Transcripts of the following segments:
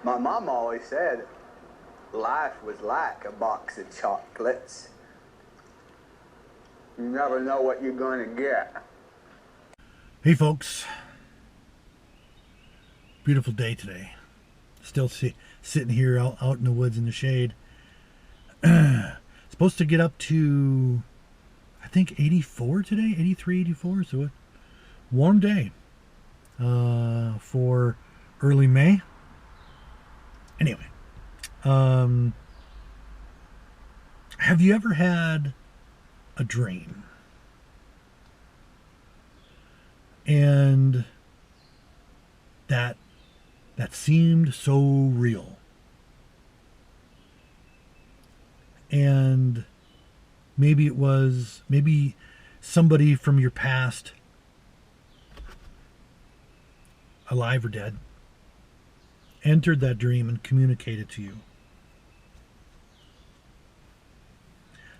My mom always said life was like a box of chocolates. You never know what you're going to get. Hey folks, beautiful day today. Still sitting here out in the woods in the shade. Supposed to get up to, I think 84 today, 83, 84. So a warm day for early May. Anyway, have you ever had a dream and that seemed so real, and maybe somebody from your past, alive or dead, entered that dream and communicated to you?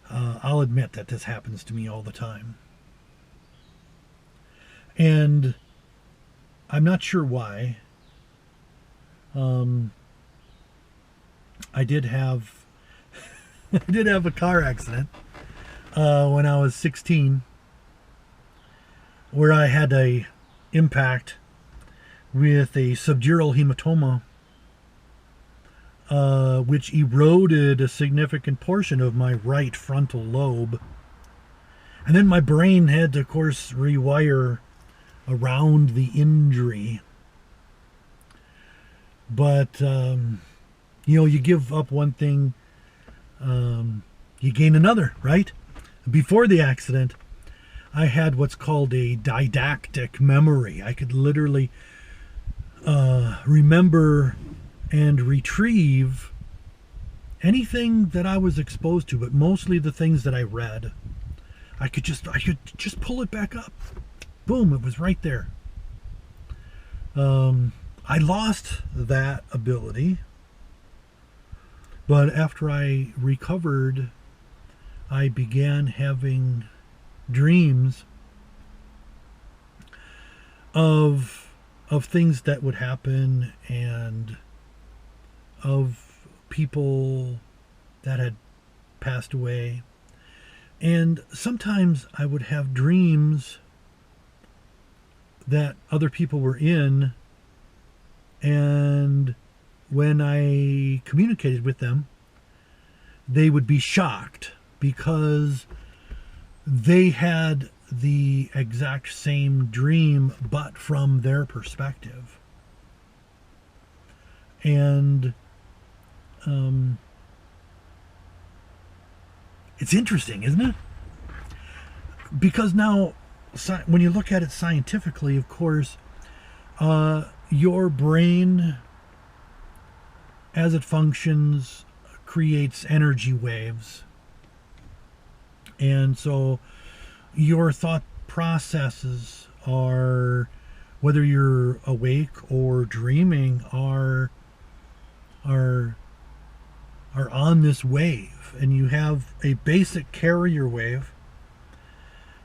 I'll admit that this happens to me all the time. And I'm not sure why. I did have a car accident when I was 16 where I had a impact with a subdural hematoma, which eroded a significant portion of my right frontal lobe. And then my brain had to, of course, rewire around the injury. But, you give up one thing, you gain another, right? Before the accident, I had what's called a didactic memory. I could literally remember and retrieve anything that I was exposed to, but mostly the things that I read. I could just pull it back up. Boom, it was right there. I lost that ability, but after I recovered, I began having dreams of things that would happen, and of people that had passed away. And sometimes I would have dreams that other people were in, and when I communicated with them, they would be shocked because they had the exact same dream, but from their perspective. And it's interesting, isn't it? Because now, when you look at it scientifically, of course, your brain, as it functions, creates energy waves. And so your thought processes are, whether you're awake or dreaming, are on this wave. And you have a basic carrier wave,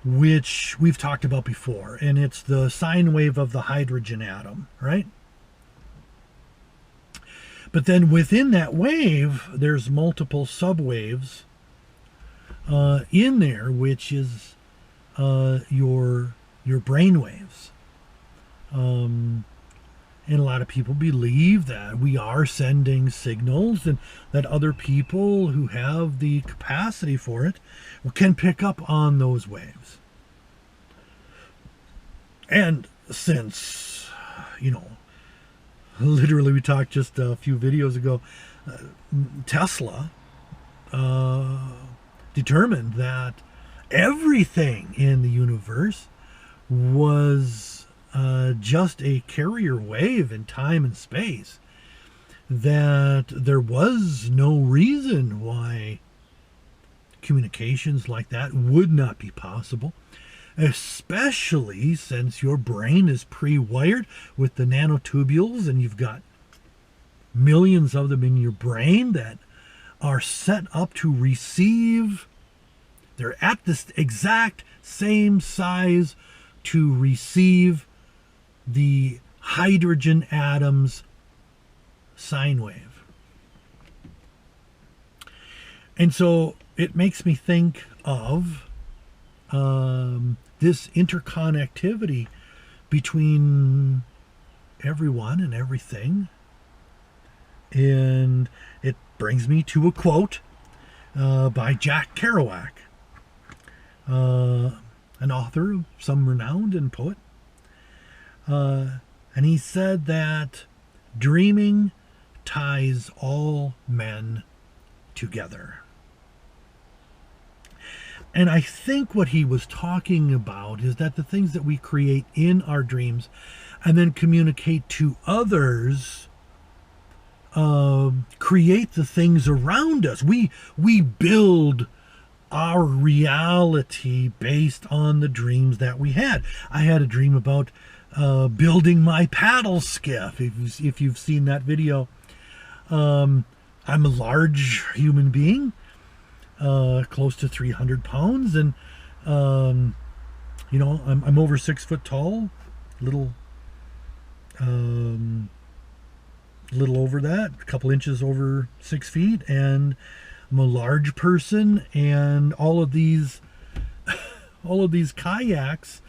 which we've talked about before, and it's the sine wave of the hydrogen atom, right? But then within that wave, there's multiple subwaves in there, which is your brain waves. And a lot of people believe that we are sending signals, and that other people who have the capacity for it can pick up on those waves. And since, literally we talked just a few videos ago, Tesla determined that everything in the universe was just a carrier wave in time and space, that there was no reason why communications like that would not be possible, especially since your brain is pre-wired with the nanotubules, and you've got millions of them in your brain that are set up to receive. They're at this exact same size to receive the hydrogen atoms sine wave. And so it makes me think of this interconnectivity between everyone and everything. And it brings me to a quote by Jack Kerouac, an author of some renown and poet. And he said that dreaming ties all men together. And I think what he was talking about is that the things that we create in our dreams and then communicate to others create the things around us. We build our reality based on the dreams that we had. I had a dream about building my paddle skiff. If you've seen that video, I'm a large human being, close to 300 pounds, and you know, I'm over 6 foot tall, little over that, a couple inches over 6 feet, and I'm a large person, and all of these kayaks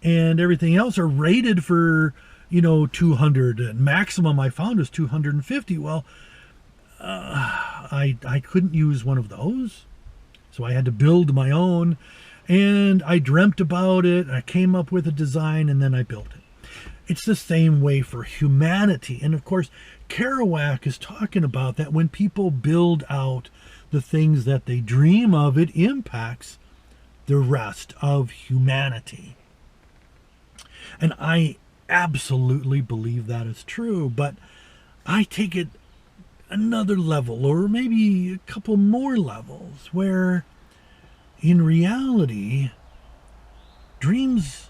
and everything else are rated for, you know, 200, and maximum I found was 250. Well, I couldn't use one of those, so I had to build my own, and I dreamt about it, I came up with a design, and then I built it. It's the same way for humanity. And of course, Kerouac is talking about that when people build out the things that they dream of, it impacts the rest of humanity. And I absolutely believe that is true, but I take it another level, or maybe a couple more levels, where in reality, dreams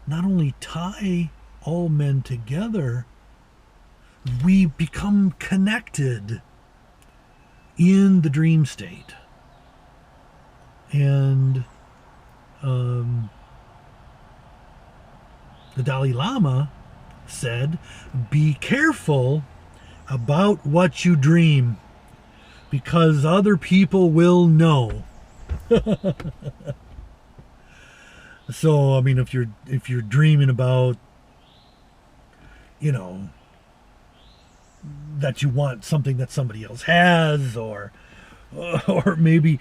not only tie all men together, we become connected in the dream state. And the Dalai Lama said, be careful about what you dream, because other people will know. So, I mean, if you're dreaming about, you know, that you want something that somebody else has, or maybe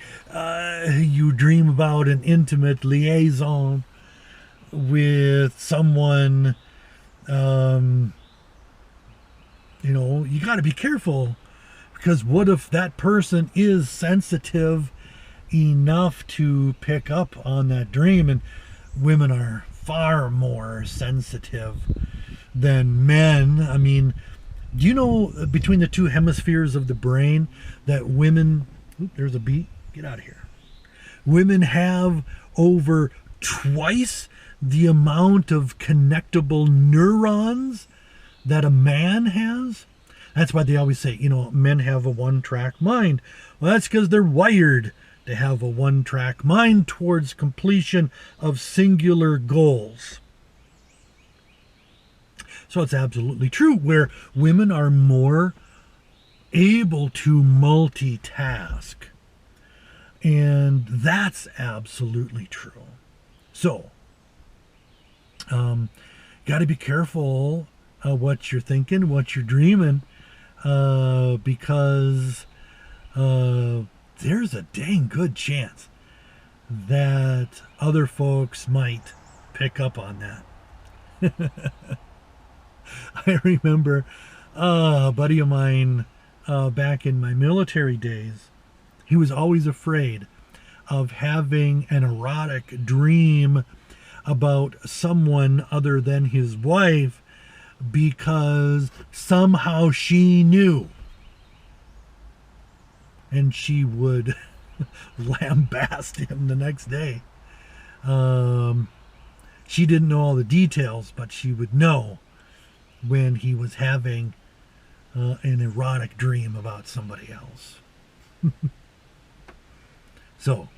you dream about an intimate liaison with someone, you know, you got to be careful, because what if that person is sensitive enough to pick up on that dream? And women are far more sensitive than men. I mean, do you know, between the two hemispheres of the brain, that women, there's a bee, get out of here. Women have over twice the amount of connectable neurons that a man has? That's why they always say, you know, men have a one-track mind. Well, that's because they're wired to have a one-track mind towards completion of singular goals. So it's absolutely true, where women are more able to multitask. And that's absolutely true. So, got to be careful what you're thinking, what you're dreaming, because there's a dang good chance that other folks might pick up on that. I remember a buddy of mine back in my military days, he was always afraid of having an erotic dream about someone other than his wife, because somehow she knew, and she would lambast him the next day. She didn't know all the details, but she would know when he was having an erotic dream about somebody else. So,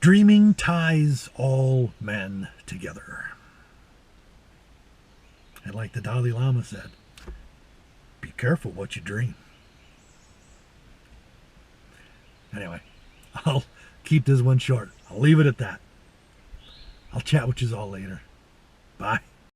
dreaming ties all men together. And like the Dalai Lama said, careful what you dream. Anyway, I'll keep this one short. I'll leave it at that. I'll chat with you all later. Bye.